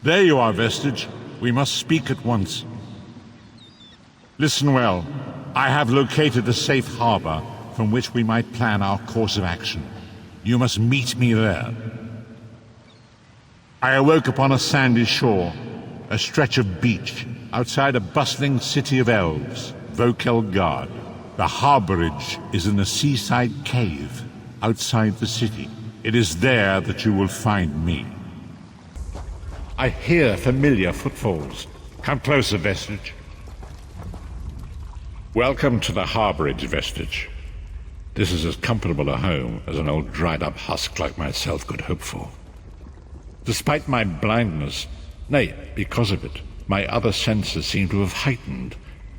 There you are, Vestige. We must speak at once. Listen well. I have located a safe harbor from which we might plan our course of action. You must meet me there. I awoke upon a sandy shore, a stretch of beach, outside a bustling city of elves, Vokelgard. The Harborage is in a seaside cave outside the city. It is there that you will find me. I hear familiar footfalls. Come closer, Vestige. Welcome to the Harborage, Vestige. This is as comfortable a home as an old dried-up husk like myself could hope for. Despite my blindness, nay, because of it, my other senses seem to have heightened.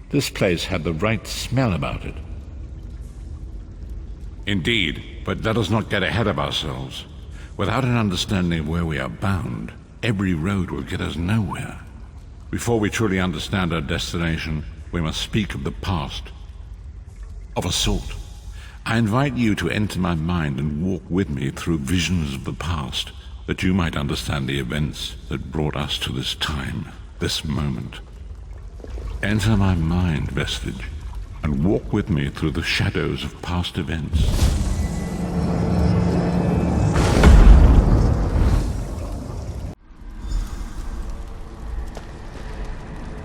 This place had the right smell about it. Indeed, but let us not get ahead of ourselves. Without an understanding of where we are bound, every road will get us nowhere. Before we truly understand our destination, we must speak of the past. Of a sort. I invite you to enter my mind and walk with me through visions of the past, that you might understand the events that brought us to this time, this moment. Enter my mind, Vestige, and walk with me through the shadows of past events.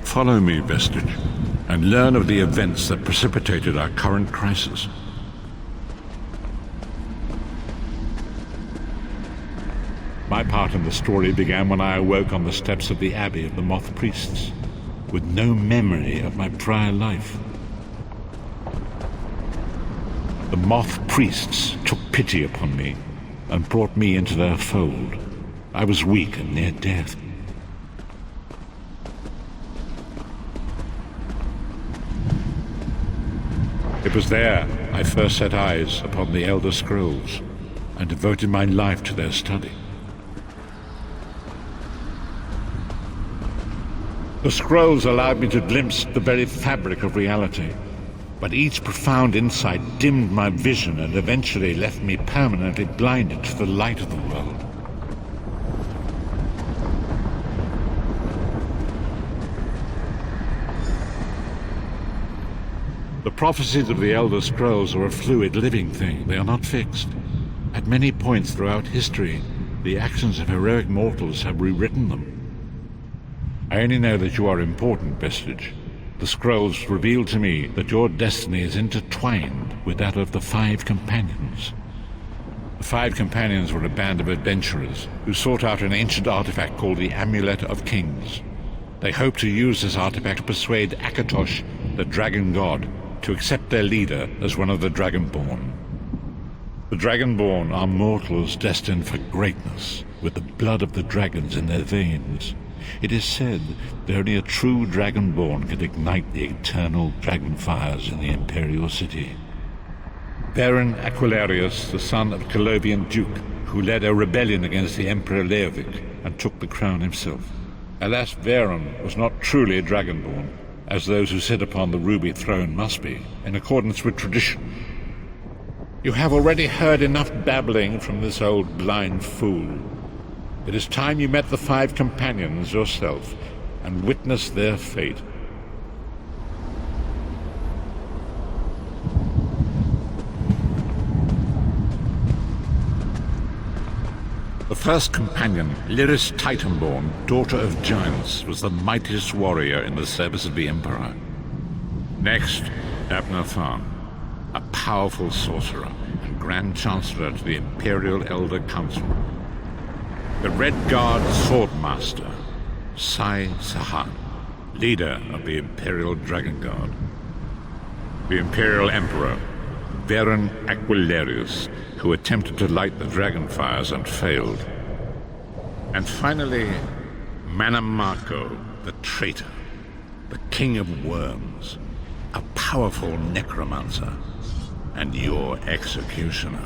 Follow me, Vestige, and learn of the events that precipitated our current crisis. My part in the story began when I awoke on the steps of the Abbey of the Moth Priests, with no memory of my prior life. The Moth Priests took pity upon me and brought me into their fold. I was weak and near death. It was there I first set eyes upon the Elder Scrolls and devoted my life to their study. The scrolls allowed me to glimpse the very fabric of reality, but each profound insight dimmed my vision and eventually left me permanently blinded to the light of the world. The prophecies of the Elder Scrolls are a fluid, living thing. They are not fixed. At many points throughout history, the actions of heroic mortals have rewritten them. I only know that you are important, Vestige. The scrolls reveal to me that your destiny is intertwined with that of the Five Companions. The Five Companions were a band of adventurers who sought out an ancient artifact called the Amulet of Kings. They hoped to use this artifact to persuade Akatosh, the dragon god, to accept their leader as one of the Dragonborn. The Dragonborn are mortals destined for greatness, with the blood of the dragons in their veins. It is said that only a true Dragonborn can ignite the eternal dragon fires in the Imperial City. Baron Aquilarius, the son of a Colovian duke, who led a rebellion against the Emperor Leovic and took the crown himself. Alas, Baron was not truly a Dragonborn, as those who sit upon the ruby throne must be, in accordance with tradition. You have already heard enough babbling from this old blind fool. It is time you met the Five Companions yourself and witnessed their fate. The first companion, Lyris Titanborn, daughter of giants, was the mightiest warrior in the service of the Emperor. Next, Abner Tharn, a powerful sorcerer and Grand Chancellor to the Imperial Elder Council. The Red Guard Swordmaster, Sai Sahan, leader of the Imperial Dragon Guard. The Imperial Emperor, Baron Aquilarius, who attempted to light the dragon fires and failed. And finally, Manamako, the traitor, the King of Worms, a powerful necromancer, and your executioner.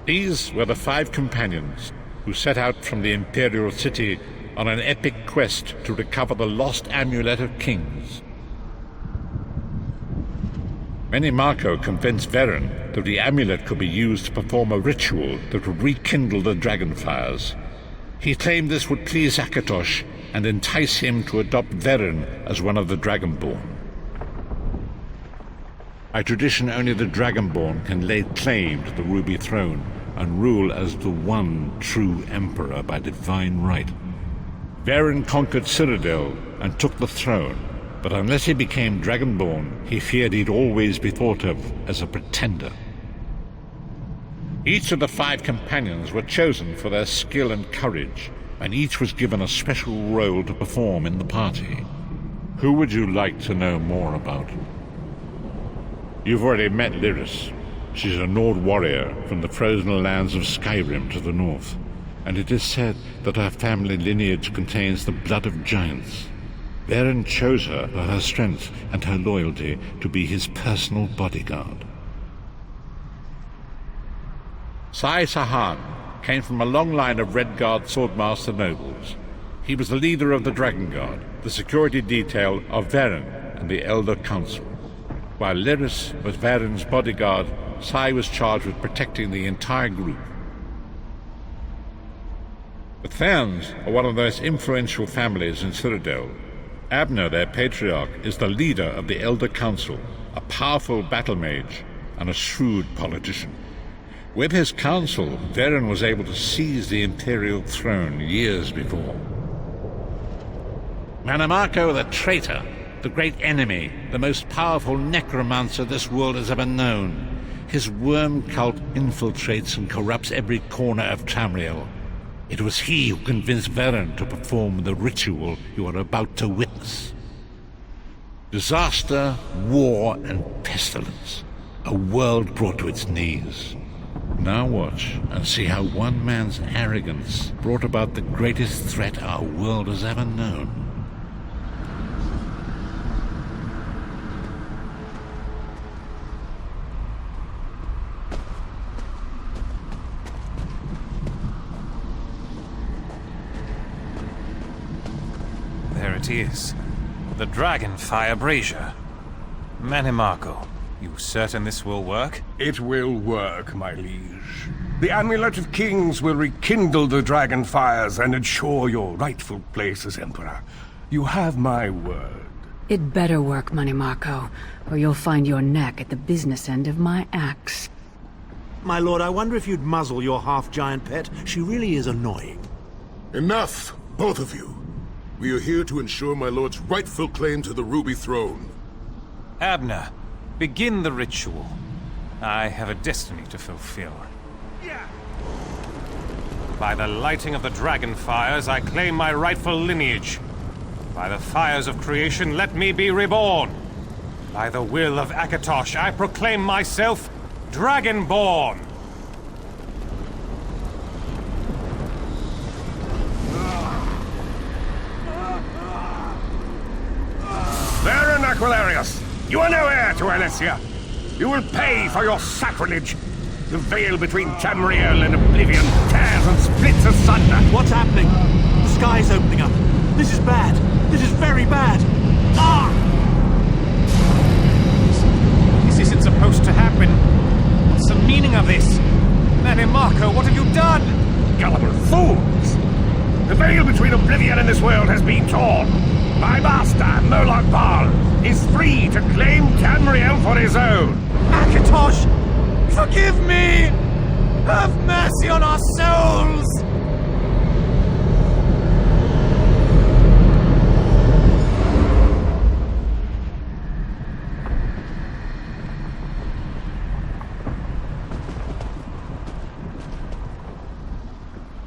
These were the Five Companions who set out from the Imperial City on an epic quest to recover the lost Amulet of Kings. Menimarco convinced Veren that the amulet could be used to perform a ritual that would rekindle the dragon fires. He claimed this would please Akatosh and entice him to adopt Veren as one of the Dragonborn. By tradition, only the Dragonborn can lay claim to the Ruby Throne and rule as the one true Emperor by divine right. Veren conquered Cyrodiil and took the throne, but unless he became Dragonborn, he feared he'd always be thought of as a pretender. Each of the 5 companions were chosen for their skill and courage, and each was given a special role to perform in the party. Who would you like to know more about? You've already met Lyris. She's a Nord warrior from the frozen lands of Skyrim to the north, and it is said that her family lineage contains the blood of giants. Veren chose her for her strength and her loyalty to be his personal bodyguard. Sai Sahan came from a long line of Redguard swordmaster nobles. He was the leader of the Dragon Guard, the security detail of Veren and the Elder Council. While Lyris was Veren's bodyguard, Sai was charged with protecting the entire group. The Therns are one of the most influential families in Cyrodiil. Abner, their patriarch, is the leader of the Elder Council, a powerful battle mage and a shrewd politician. With his council, Veren was able to seize the Imperial throne years before. Menimarco the traitor, the great enemy, the most powerful necromancer this world has ever known. His worm cult infiltrates and corrupts every corner of Tamriel. It was he who convinced Veren to perform the ritual you are about to witness. Disaster, war, and pestilence. A world brought to its knees. Now watch and see how one man's arrogance brought about the greatest threat our world has ever known. There it is. The Dragonfire Brazier. Menimarco, you certain this will work? It will work, my liege. The Amulet of Kings will rekindle the dragon fires and ensure your rightful place as Emperor. You have my word. It better work, Menimarco, or you'll find your neck at the business end of my axe. My lord, I wonder if you'd muzzle your half-giant pet. She really is annoying. Enough, both of you. We are here to ensure my lord's rightful claim to the Ruby Throne. Abner, begin the ritual. I have a destiny to fulfill. By the lighting of the dragon fires, I claim my rightful lineage. By the fires of creation, let me be reborn. By the will of Akatosh, I proclaim myself Dragonborn. Veren Aquilarius, you are no heir to Alessia. You will pay for your sacrilege. The veil between Tamriel and Oblivion tears and splits asunder. What's happening? The sky's opening up. This is bad. This is very bad. Ah! This isn't supposed to happen. What's the meaning of this? Menimarco, what have you done? Gullible fools! The veil between Oblivion and this world has been torn. My master, Moloch Bal, is free to claim Tamriel for his own. Akatosh! Forgive me! Have mercy on our souls!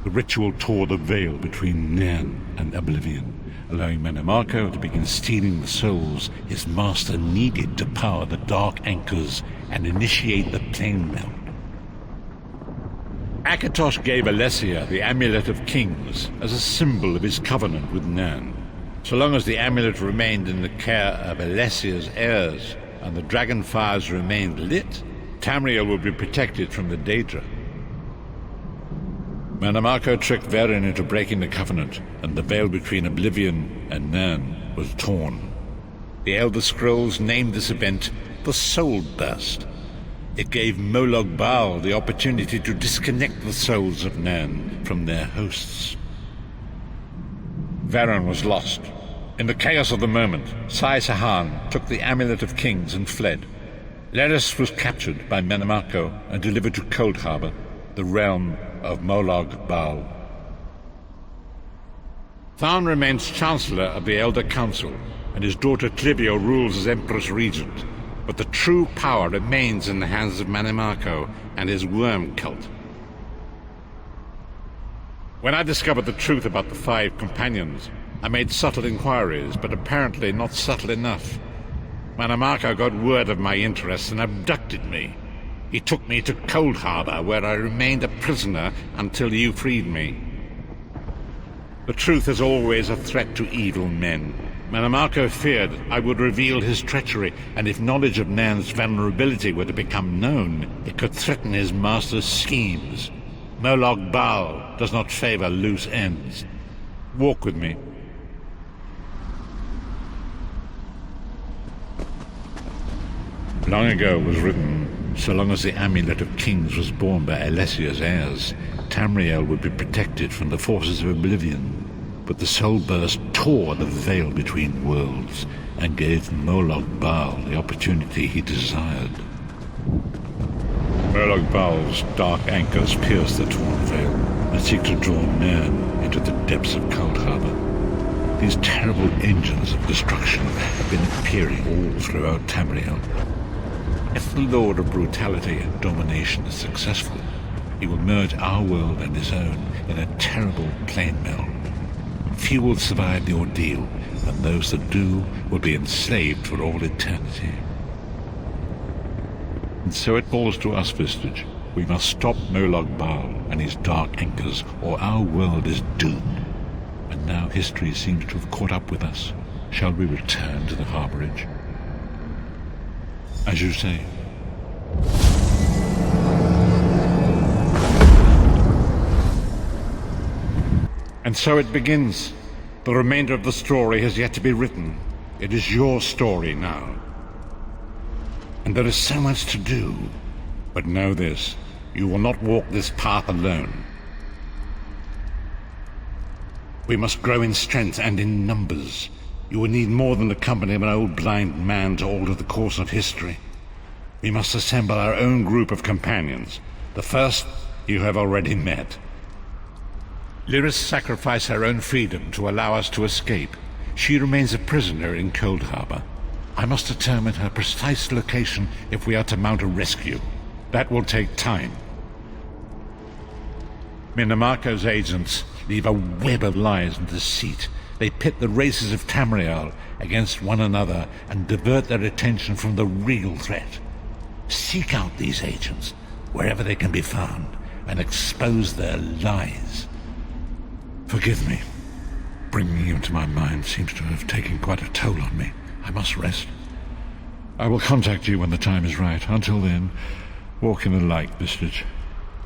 The ritual tore the veil between Nairn and Oblivion, allowing Menimarco to begin stealing the souls his master needed to power the dark anchors and initiate the plane melt. Akatosh gave Alessia the Amulet of Kings as a symbol of his covenant with Nairn. So long as the amulet remained in the care of Alessia's heirs and the dragon fires remained lit, Tamriel would be protected from the Daedra. Menimarco tricked Veren into breaking the covenant, and the veil between Oblivion and Nairn was torn. The Elder Scrolls named this event the Soul Burst. It gave Molag Bal the opportunity to disconnect the souls of Nan from their hosts. Varen was lost. In the chaos of the moment, Sai Sahan took the Amulet of Kings and fled. Lyris was captured by Manamako and delivered to Cold Harbor, the realm of Molag Bal. Tharn remains Chancellor of the Elder Council, and his daughter Clivio rules as Empress Regent. But the true power remains in the hands of Manamako and his worm cult. When I discovered the truth about the 5 companions, I made subtle inquiries, but apparently not subtle enough. Manamako got word of my interests and abducted me. He took me to Cold Harbor, where I remained a prisoner until you freed me. The truth is always a threat to evil men. Manamako feared I would reveal his treachery, and if knowledge of Nan's vulnerability were to become known, it could threaten his master's schemes. Molag Bal does not favor loose ends. Walk with me. Long ago was written, so long as the Amulet of Kings was borne by Alessia's heirs, Tamriel would be protected from the forces of oblivion. But the Soul Burst tore the veil between worlds and gave Molag Bal the opportunity he desired. Molag Bal's dark anchors pierce the torn veil and seek to draw Nan into the depths of Cold Harbor. These terrible engines of destruction have been appearing all throughout Tamriel. If the Lord of Brutality and Domination is successful, he will merge our world and his own in a terrible plane meld. Few will survive the ordeal, and those that do will be enslaved for all eternity. And so it falls to us, Vestige. We must stop Molag Bal and his dark anchors, or our world is doomed. And now history seems to have caught up with us. Shall we return to the Harborage? As you say. And so it begins. The remainder of the story has yet to be written. It is your story now. And there is so much to do. But know this, you will not walk this path alone. We must grow in strength and in numbers. You will need more than the company of an old blind man to alter the course of history. We must assemble our own group of companions. The first you have already met. Lyris sacrificed her own freedom to allow us to escape. She remains a prisoner in Cold Harbor. I must determine her precise location if we are to mount a rescue. That will take time. Minamako's agents leave a web of lies and deceit. They pit the races of Tamriel against one another and divert their attention from the real threat. Seek out these agents, wherever they can be found, and expose their lies. Forgive me. Bringing you into my mind seems to have taken quite a toll on me. I must rest. I will contact you when the time is right. Until then, walk in the light, Vestige.